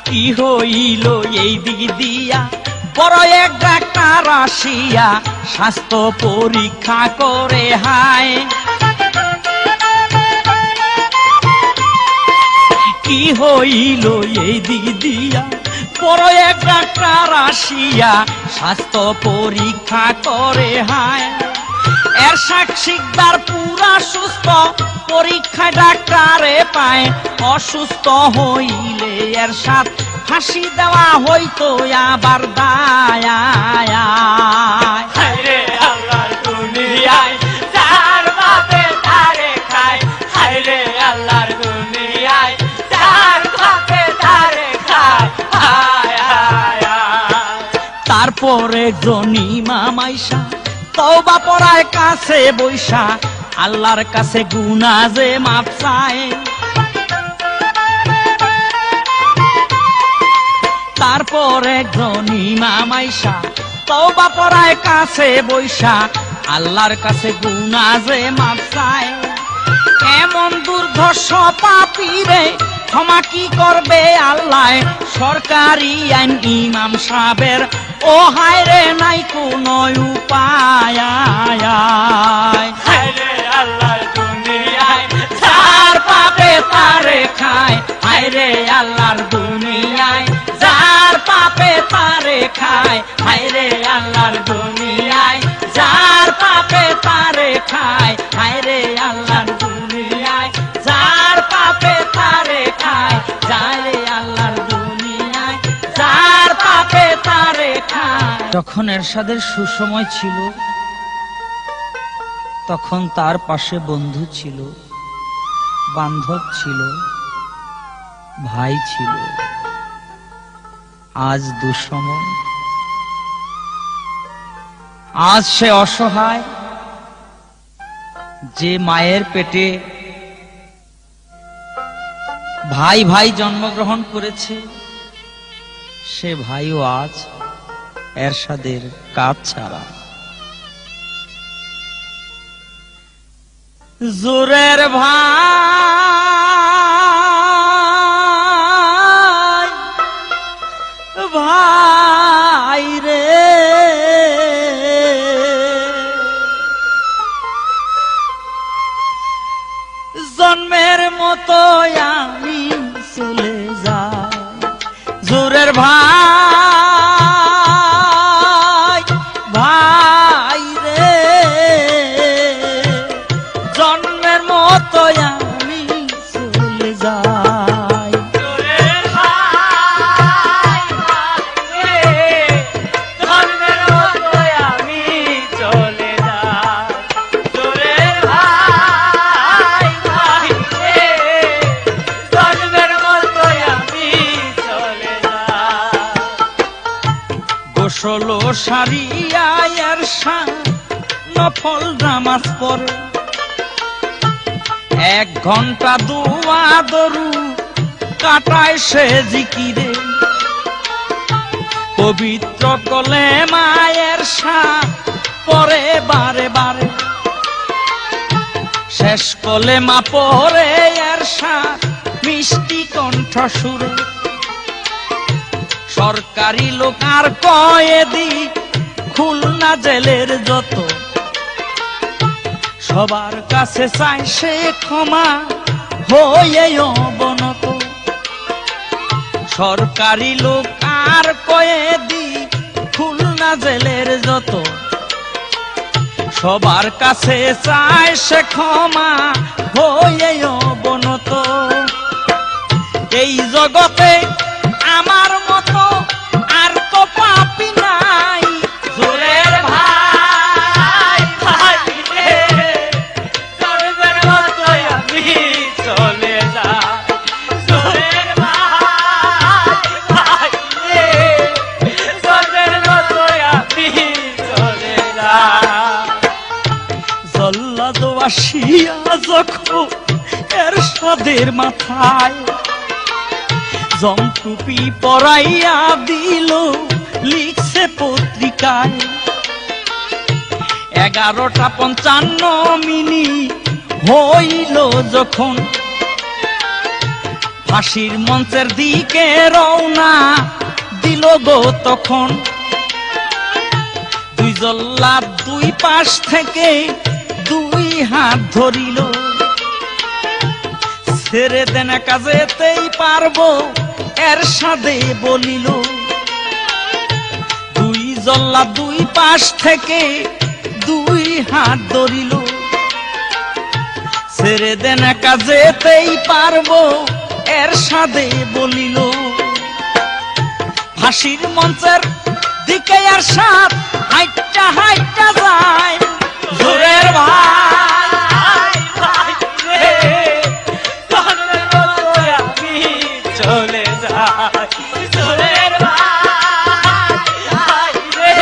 কি হইল এই দিক দিয়া বড় এক ডাক্তার আসিয়া স্বাস্থ্য পরীক্ষা করে হায়। কি হইল এই দিক দিয়া বড় এক ডাক্তার আসিয়া স্বাস্থ্য পরীক্ষা করে হায়। এরশাদ শিকদার পুরা সুস্থ, পরীক্ষায় ডাক্তারে পায়, অসুস্থ হইলে এরশাদ ফাঁসি দেওয়া হইতো আবার দায়।
হায়রে আল্লাহর দুনিয়ায় যার পাপে তারে খায়, হায়রে আল্লাহর দুনিয়ায় যার পাপে তারে খায়।
তারপর একজন ইমাম আইসা তওবা পড়ায় কাছে বইসা আল্লাহর কাছে গুনাহ যে মাফ চায়। তারপর একজন ইমাম আইসা তওবা পড়ায় কাছে বইসা আল্লাহর কাছে গুনাহ যে মাফ চায়। এমন দুর্ধর্ষ পাপীরে ক্ষমা কি করবে আল্লাহ? সরকারি আইন ইমাম সাহেবের ও হায় রে নাই কোনো উপায়।
হায় রে আল্লাহর দুনিয়ায়
যার পাপে তারে খায়, হায় রে আল্লাহর দুনিয়ায় যার পাপে তারে খায়, হায় রে আল্লাহর দুনিয়ায় যার পাপে তারে খায়, হায় রে আল্লাহর দুনিয়ায় যার পাপে তারে খায়, যায় রে আল্লাহর দুনিয়ায় যার পাপে তারে খায়। যখন এরশাদের সুসময় ছিল তখন তার পাশে বন্ধু ছিল, বান্ধব ছিল, ভাই ছিল। আজ দুঃসময়, আজ সে অসহায়। যে মায়ের পেটে ভাই ভাই জন্মগ্রহণ করেছে সে ভাইও আজ এরশাদের কাজ ছাড়া। জোরের ভাই ভাই রে, জন্মের মতো আমি চলে যাই। জোরের ভাই ভাই রে, জন্মের মতো আমি চলে যাই।
জোরের ভাই ভাই রে, জন্মের মতো আমি চলে যাই। জোরের ভাই ভাই রে, জন্মের মতো আমি চলে যাই।
গোসল সারিয়া এরশাদ নফল নামাজ পড়ে, 1 ঘন্টা দোয়া দরু কাটায় সে জিকিরে। পবিত্র কলেমা এরশাদ পড়ে বারে বারে, শেষ কলেমা পড়ে এরশাদ মিষ্টি কণ্ঠ সুরে। সরকারি লোক আর কয়েদি খুলনা জেলের যত, সবার কাছে চাই সে ক্ষমা হয়ে অবনত। সরকারি লোক আর কয়েদি খুলনা জেলের যত, সবার কাছে চাই সে ক্ষমা হয়ে অবনত। এই জগতে আমার মতো আর তো পাপি নাই। জোরের
ভাই ভাই রে, জন্মের মতো আমি চলে যাই। জোরের ভাই ভাই রে, জন্মের মতো আমি চলে যাই।
জল্লাদ আসিয়া যখন এরশাদের মাথায় জমটুপি পরাইয়া দিল, লিখছে পত্রিকায় 11:55 হইল যখন ফাঁসির মঞ্চের দিকে রওনা দিল গো তখন। 2 জল্লাদ 2 পাশ থেকে 2 হাত ধরিল, ছেড়ে দেন কাজেতেই পারবো এরশাদে বলিল। 2 জল্লাদ 2 পাশ থেকে 2 হাত ধরিল, ছেড়ে দেন কাজেতেই পারবো এরশাদে বলিল। ফাঁসির মঞ্চের দিকে এরশাদ হাইটা হাইটা যায়। জোরের ভাই
ভাই রে, জন্মের মতো আমি চলে যাই। জোরের ভাই ভাই রে,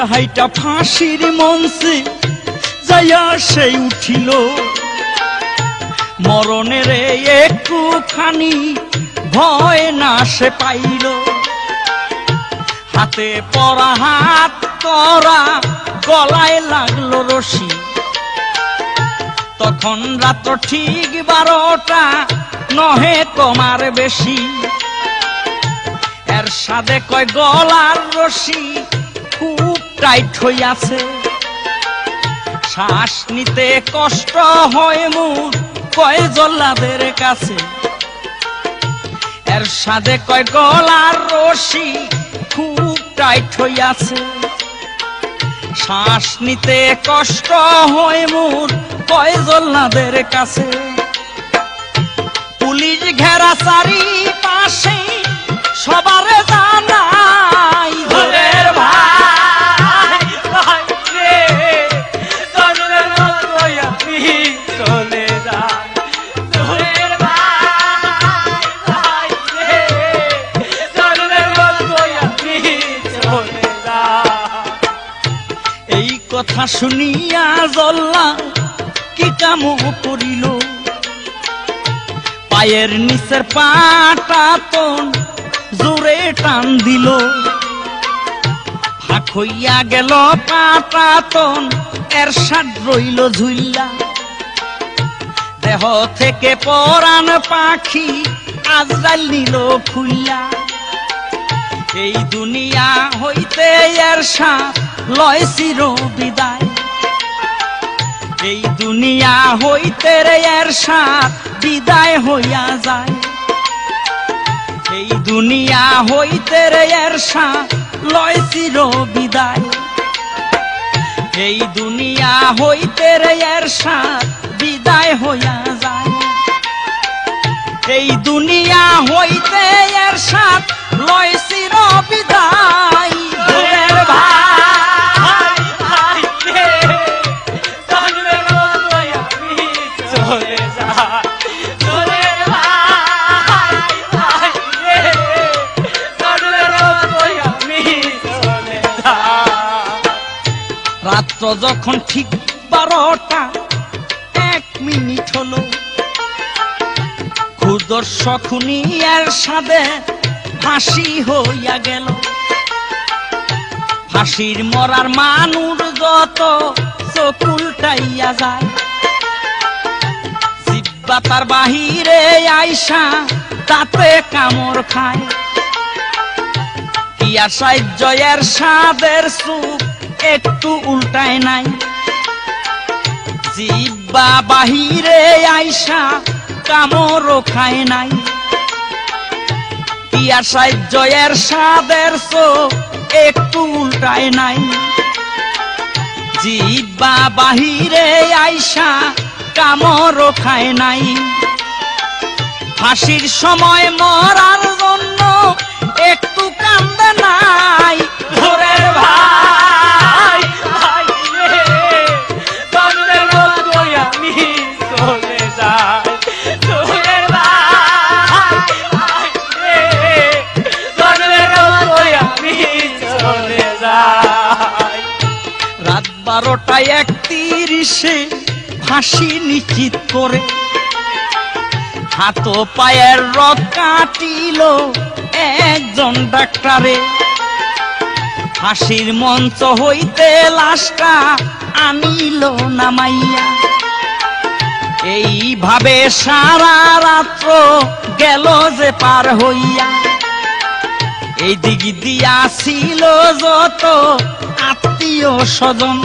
হাইটা হাইটা ফাঁসির মঞ্চে যাইয়া সেই উঠিল, মরণের একটুখানি ভয় না সে পাইল। হাতে পরা হাত করা, গলায় লাগলো রশি, তখন রাত ঠিক 12টা, নহে কমার বেশি। এর সাথে কয় গলার রশি খুব টাইট হইয়াছে, শ্বাস নিতে কষ্ট হয় মোর, কয় জল্লাদের কাছে। এর সাথে কয় গলার রশি খুব টাইট হইয়াছে, শ্বাস নিতে কষ্ট হয় মোর, কয় জল্লাদের কাছে। পুলিশ ঘেরা চারিপাশে, সবার জানাই
ওরে ভাই ভাই রে, জন্মের মতোই আমি চলে যাই। ওরে ভাই ভাই রে, জন্মের মতোই আমি চলে যাই।
এই কথা শুনিয়া জল্লা কি কাম করিল, পায়ের নিচের পাটা তন জোরে টান দিল, ফাঁক হইয়া গেল পাটা তন, এরশাদ রইল ঝুইলা। দেহ থেকে পরাণ পাখি আজরাইল নিল খুইলা। এই দুনিয়া হইতে এরশাদ লয় চির বিদায়, এই দুনিয়া হইতে রে এরশাদ বিদায় হইয়া যায়। এই দুনিয়া হইতে রে এরশাদ লয় চির বিদায়, এই দুনিয়া হইতে রে এরশাদ বিদায় হইয়া যায়। এই দুনিয়া হইতে এরশাদ লয় চির বিদায়।
ওরে ভাই ভাই রে, জন্মের মতোই আমি চলে যাই। ওরে ভাই ভাই রে, জন্মের মতোই আমি চলে যাই।
রাত্র যখন ঠিক 12টা 1 মিনিট হলো, ক্ষুদর্শ খুনি এরশাদে ফাঁসি হইয়া গেল। ফাঁসির মরার মানুষ যত চোখ উল্টাইয়া যায়, জিব্বা তার বাহিরে আইসা তাতে কামড় খায়। ইয়া সাহায্য এরশাদের চোখ একটু উল্টায় নাই, জিব্বা বাহিরে আইসা কামড় খায় নাই। ইয়া সাহায্য এরশাদের চোখ একটু উল্টায় নাই, জিব্বা বাহিরে আইসা কামড় খায় নাই। ফাঁসির সময় মরার জন্য একটু কান্দে নাই।
ওরে ভাই ভাই রে, জন্মের মতোই আমি চলে যাই। ওরে ভাই ভাই রে, জন্মের মতোই আমি চলে যাই।
রাত 12টা 31 ফাঁসি নিশ্চিত করে, হাত পায়ের রক কাটিল একজন ডাক্তারে। ফাঁসির মঞ্চ হইতে লাশটা আনিল নামাইয়া, এইভাবে সারা রাত্র গেল যে পার হইয়া। এই দিক দিয়া ছিল যত আত্মীয় স্বজন,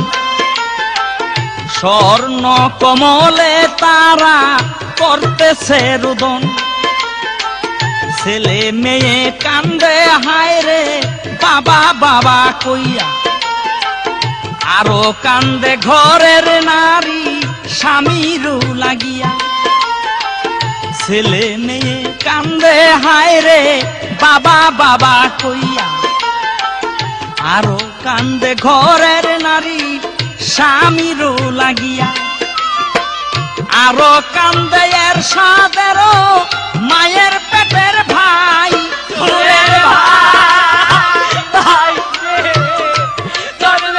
স্বর্ণ কমলে তারা করতেছে রোদন। ছেলে মেয়ে কান্দে হায় রে বাবা বাবা কইয়া, আরো কান্দে ঘরের নারী স্বামীরও লাগিয়া। ছেলে মেয়ে কান্দে হায় রে বাবা বাবা কইয়া, আরো কান্দে ঘরের নারী স্বামীরও লাগিয়া। আরো কান্দে এরশাদেরও মায়ের পেটের ভাই।
ওরে ভাই ভাই রে, জন্মের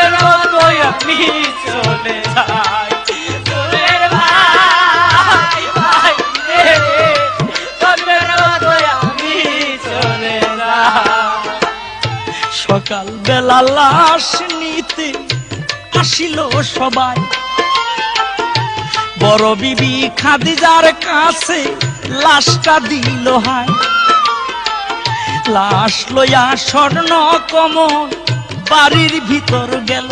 সকাল বেলা লাশ নিতে আসিল সবাই, বড় বিবি খাদিজার কাছে লাশটা দিল হায়। লাশ লইয়া স্বর্ণ কমল বাড়ির ভিতর গেল,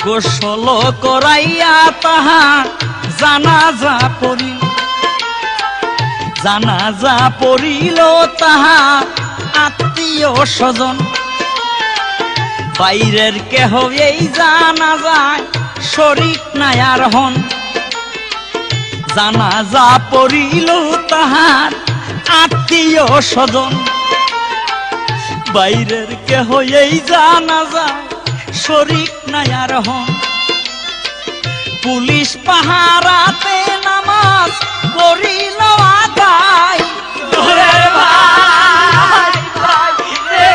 গোসল করাইয়া তাহার জানাজা পড়িল। জানাজা পড়িল তাহার আত্মীয় স্বজন, বাইরের কেহ এই জানাজায় শরীক নাই আর হন। জানাজা পড়িল তাহার আত্মীয় স্বজন, বাইরের কেহ এই জানাজায় শরীক নাই আর হন। পুলিশ পাহারাতে নামাজ পড়িল আদায়।
দূরের ভাই ভাই রে,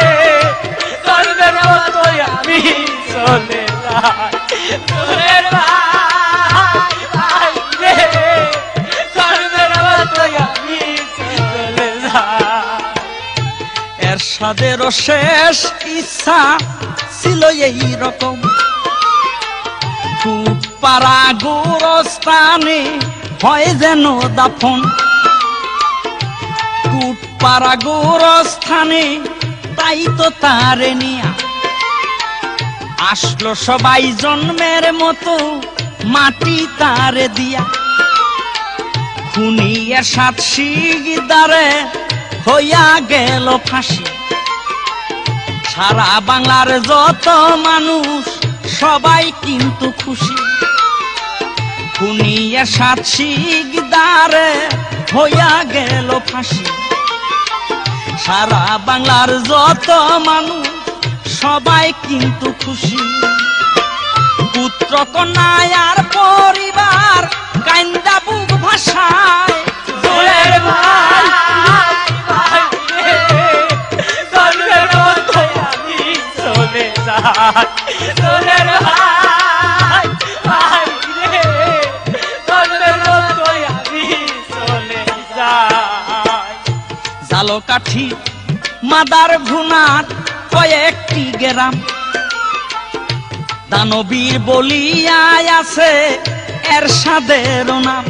চলবের মতোই আমি চলে যাই। দূরের ভাই ভাই রে, চলবের মতোই আমি চলে যাই।
এরশাদেরও শেষ ইচ্ছা ছিল এই রকম, পাড়া গোরস্থানে হয় যেন দাফন। পাড়া গোরস্থানে তাই তো তারে নিয়া আসলো সবাই জন্মের মতো মাটি তারে দিয়া। খুনি এরশাদ শিকদারে হইয়া গেল ফাঁসি। সারা বাংলার যত মানুষ সবাই কিন্তু খুশি। খুনি এরশাদ শিকদারে হইয়া গেল ফাঁসি। সারা বাংলার যত মানুষ সবাই কিন্তু খুশি। পুত্র কন্যা আর পরিবার কান্দা বুক ভাষায়।
দূরের ভাই ভাই রে, চলবের মতোই আমি চলে যাই। দূরের ভাই ভাই রে, চলবের মতোই আমি চলে যাই।
জালকাঠি মাদার ঘুনার কয়েকটি গ্রাম, দানবীর বলিয়ায় আছে এরশাদের নাম।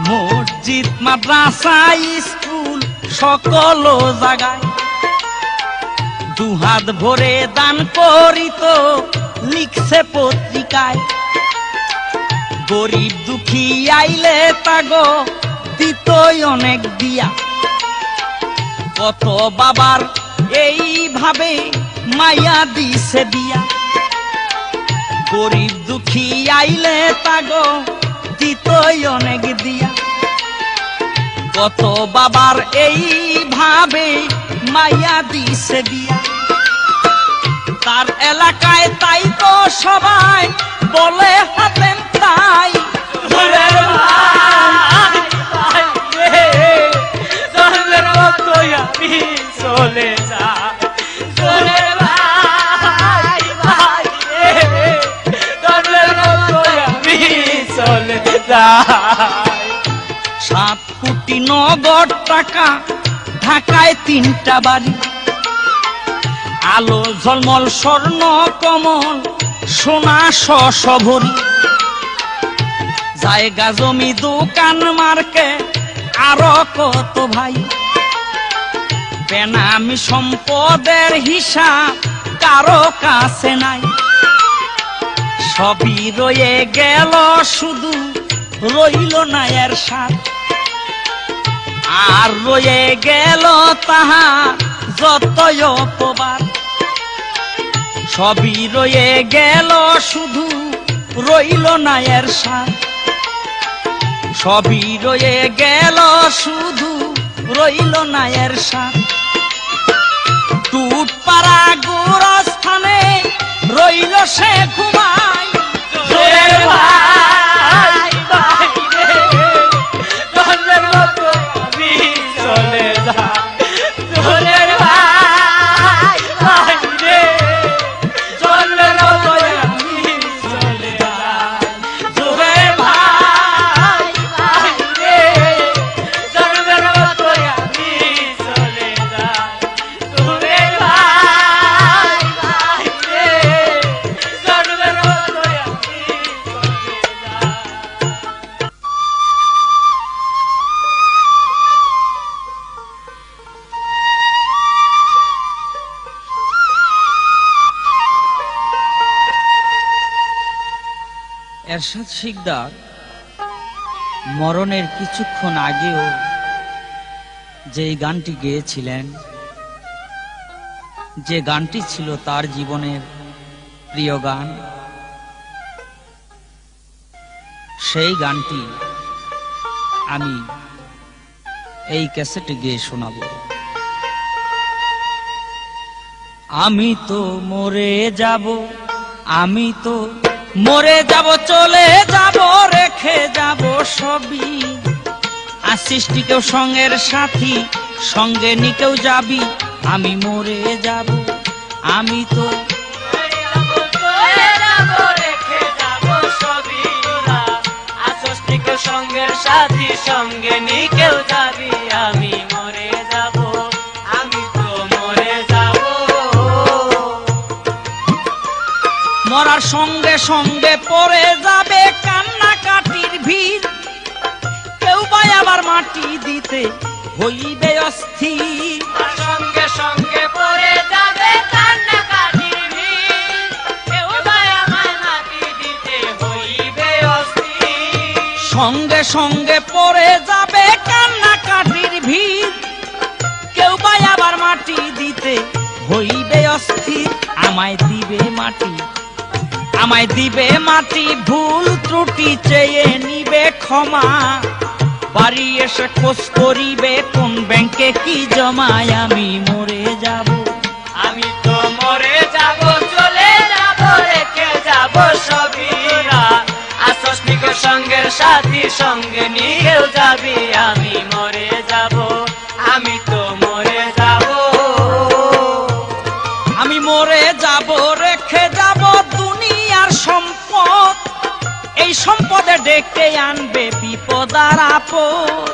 মসজিদ মাদ্রাসা স্কুল সকল জায়গায় দুহাত ভরে দান করিত লিখছে পত্রিকায়। গরিব দুঃখী আইলে তাগো দিতই অনেক দিয়া। কত বাবার এইভাবে মায়া দিছে দিয়া। গরিব দুঃখী আইলে তাগো দিতই অনেক দিয়া। কত বাবার এইভাবে মায়া দিছে দিয়া। তার এলাকায় তাই তো সবাই বলে হাতেন তাই।
দূরের ভাই ভাই রে, চলবের মতোই আমি চলে যাই। দূরের ভাই ভাই রে, চলবের মতোই আমি চলে যাই।
7 কোটি নগদ টাকা, ঢাকায় 3টা বাড়ি। আলো ঝলমল স্বর্ণ কমল সোনা শশভরি। জায়গা জমি দোকান মার্কে আরো কত ভাই। বেনামি সম্পদের হিসাব কারো কাছে নাই। সবই রয়ে গেল শুধু রইল না এরশাদ। আর রয়ে গেল তাহার যতই অপবাদ। সবই রয়ে গেল শুধু রইল না এরশাদ। সবই রয়ে গেল শুধু রইল না এরশাদ। টুটপাড়া গোরস্থানে রইল সে ঘুমায়।
দূরের ভাই ভাই রে, চলবের মতোই আমি চলে যাই। দূরের ভাই ভাই রে, চলবের মতোই আমি চলে যাই। দূরের ভাই ভাই রে, চলবের মতোই আমি চলে যাই। দূরের
এরশাদ শিকদার মরণের কিছুক্ষণ আগেও যে গানটি গেয়েছিলেন, যে গানটি ছিল তার জীবনের প্রিয় গান, সেই গানটি আমি এই ক্যাসেটে গেয়ে শোনাবো। আমি তো মরে যাব, আমি তো মরে যাব, চলে যাব, রেখে যাব সবই। আসিস কেউ সঙ্গের সাথী, সঙ্গে নিকেও যাবি, আমি মরে যাব, আমি তো
সঙ্গের সাথী, সঙ্গে নিকেও যাবি, আমি মরে যাব, আমি তো মরে যাব।
মরার সঙ্গে সঙ্গে পড়ে যাবে কান্নাকাটির ভিড়, কেউ বা আবার মাটি দিতে হইবে অস্থির।
সঙ্গে সঙ্গে পড়ে যাবে কান্নাকাটির ভিড়, কেউ বা আমায় মাটি দিতে হইবে অস্থির।
সঙ্গে সঙ্গে পড়ে যাবে কান্নাকাটির ভিড়, কেউ বা আবার মাটি দিতে হইবে অস্থির। আমায় দিবে মাটি, আমায় দিবে মাটি, ভুল ত্রুটি চেয়ে নিবে ক্ষমা। বাড়ি এসে খোঁজ করিবে কোন ব্যাংকে কি জমায়, আমি মরে যাব,
আমি তো মরে যাব, চলে যাব, রেখে যাব সবই। আসস্তিক সঙ্গের সাথী, সঙ্গে নিয়েও যাবি, আমি মরে যাব, আমি তো মরে যাব।
আমি মরে যাব, রেখে যাব দুনিয়ার সম্পদ, এই সম্পদে ডেকে আনবে বিপদ আর আপদ।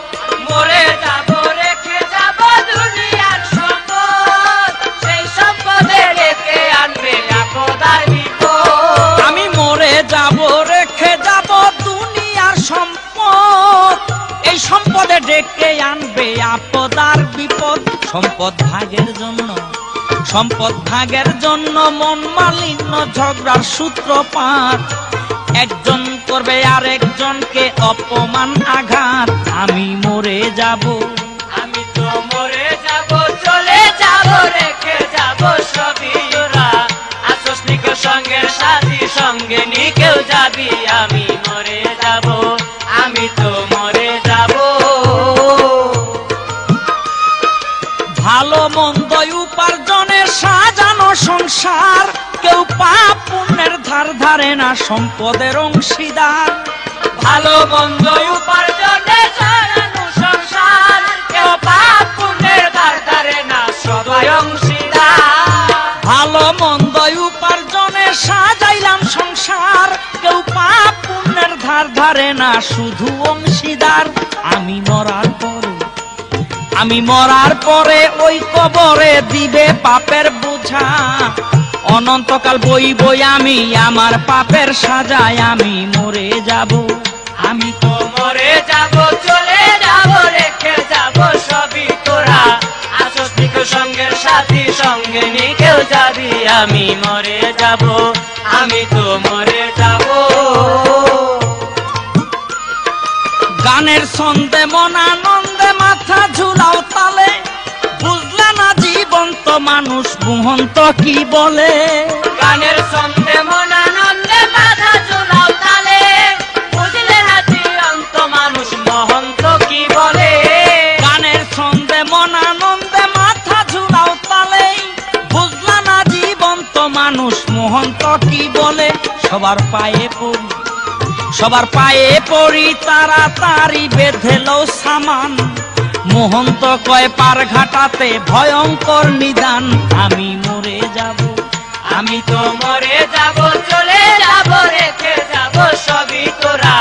মরে যাব, রেখে যাব দুনিয়ার সম্পদ, সেই সম্পদে ডেকে আনবে আপদ আর বিপদ।
আমি মরে যাব, রেখে যাব দুনিয়ার সম্পদ, এই সম্পদে ডেকে আনবে আপদ আর বিপদ। সম্পদ ভাগের জন্য, সম্পদ ভাগের জন্য মন মালিন্য, ঝগড়ার সূত্রপাত, একজন করবে আরেকজনকে অপমান আঘাত। আমি মরে যাব,
আমি তো মরে যাব, চলে যাব, রেখে যাব সবই। আসস্তিক সঙ্গের সাথী, সঙ্গে নিকেও যাবি, আমি মরে যাব, আমি তো মরে যাব।
ভালো মন্দ উপার্জনের সাজানো সংসার, কেউ পাপ পুণ্যের ধার ধারে না, সম্পদের অংশীদার।
ভালো মন্দ উপার্জনের সাজানো সংসার, কেউ পাপ পুণ্যের ধার ধারে না, সবাই অংশীদার।
ভালো মন্দ উপার্জনে সাজাইলাম সংসার, কেউ পাপ পুণ্যের ধার ধারে না, শুধু অংশীদার। আমি মরার পরে, আমি মরার পরে ওই কবরে দিবে পাপের বোঝা, অনন্তকাল বই বই আমি আমার পাপের সাজায়। আমি মরে যাব, আমি তো
মরে যাব, চলে যাব, রেখে যাব সবই তোরা। আসস্তিক সঙ্গের সাথী, সঙ্গে নিকেও যাবি, আমি মরে যাব, আমি তো মরে যাব।
গানের ছন্দে মন আনন্দে মাথা ঝুলাও তালে, বুঝলে না জীবন্ত মানুষ মুহন্ত কি বলে।
গানের ছন্দে মন আনন্দে মাথা ঝুলাও তালে, বুঝলে না জীবন্ত মানুষ মহন্ত কি বলে।
গানের ছন্দে মন আনন্দে মাথা ঝুলাও তালে, বুঝলে না জীবন্ত মানুষ মুহন্ত কি বলে। সবার পায়ে পড়ি, সবার পায়ে পড়ি, তাড়াতাড়ি বেঁধেলো সামান, মোহন্ত কয় পার ঘাটাতে ভয়ঙ্কর নিদান। আমি মরে যাব,
আমি তো মরে যাব, চলে যাব, রেখে যাব সবই তোরা।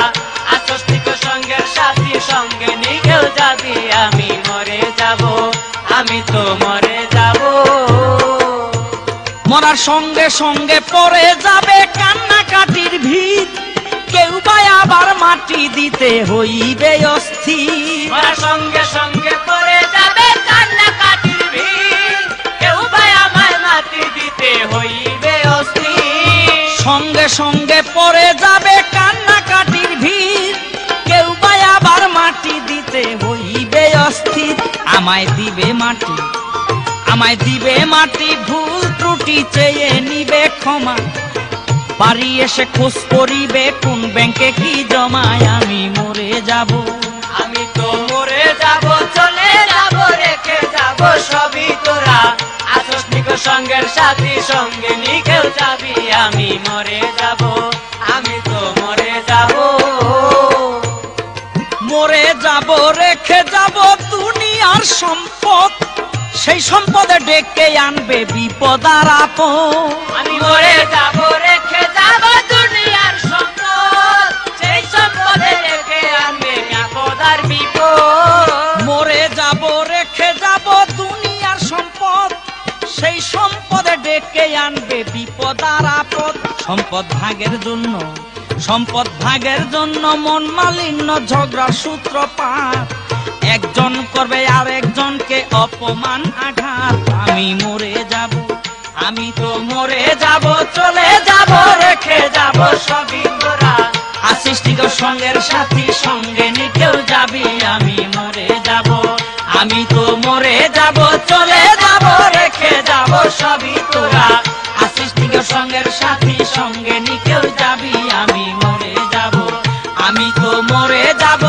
আসস্তিক সঙ্গের সাথী, সঙ্গে নিকেও যাবি, আমি মরে যাব, আমি তো মরে যাব।
মরার সঙ্গে সঙ্গে পড়ে যাবে কান্নাকাটির ভিড়, কেউ বা আবার মাটি দিতে হইবে অস্থির।
মরার সঙ্গে সঙ্গে পড়ে যাবে কান্নাকাটির ভিড়, কেউ বা আমায় মাটি দিতে হইবে অস্থির।
সঙ্গে সঙ্গে পড়ে যাবে কান্না আমায় দিবে মাটি, আমায় দিবে মাটি, ভুল ত্রুটি চেয়ে নিবে ক্ষমা, বাড়ি এসে খোঁজ করিবে কোন ব্যাংকে কি জমায়। আমি মরে যাব,
আমি তো মরে যাব, চলে যাব, রেখে যাব সবই তোরা, আসস নিকো সঙ্গের সাথী, সঙ্গে নিকেও যাবি। আমি মরে যাব, আমি তো মরে যাব।
মরে যাব, রেখে যাব দুনিয়ার সম্পদ, সেই সম্পদে ডেকে আনবে বিপদ আর আপদ।
আমি মরে যাব, রেখে যাব দুনিয়ার সম্পদ, সেই সম্পদে রেখে আনবে বিপদ আর বিপদ।
মরে যাব, রেখে যাব দুনিয়ার সম্পদ, সেই সম্পদে ডেকে আনবে বিপদ আর আপদ। সম্পদ ভাগের জন্য, সম্পদ ভাগের জন্য মন মালিন্য, ঝগড়ার সূত্রপাত, একজন করবে আর একজনকে অপমান আঘাত। আমি মরে যাব,
আমি তো মরে যাব, চলে যাব, রেখে যাব সবই তোরা,
আসিস নিকো সঙ্গের সাথী, সঙ্গে নিকেও যাবি। আমি মরে যাব, আমি তো মরে যাব, চলে যাব, রেখে যাব সবই তোরা, আসিস নিকো সঙ্গের সাথী, সঙ্গে নিকেও যাবি। আমি মরে যাব, আমি তো মরে যাব।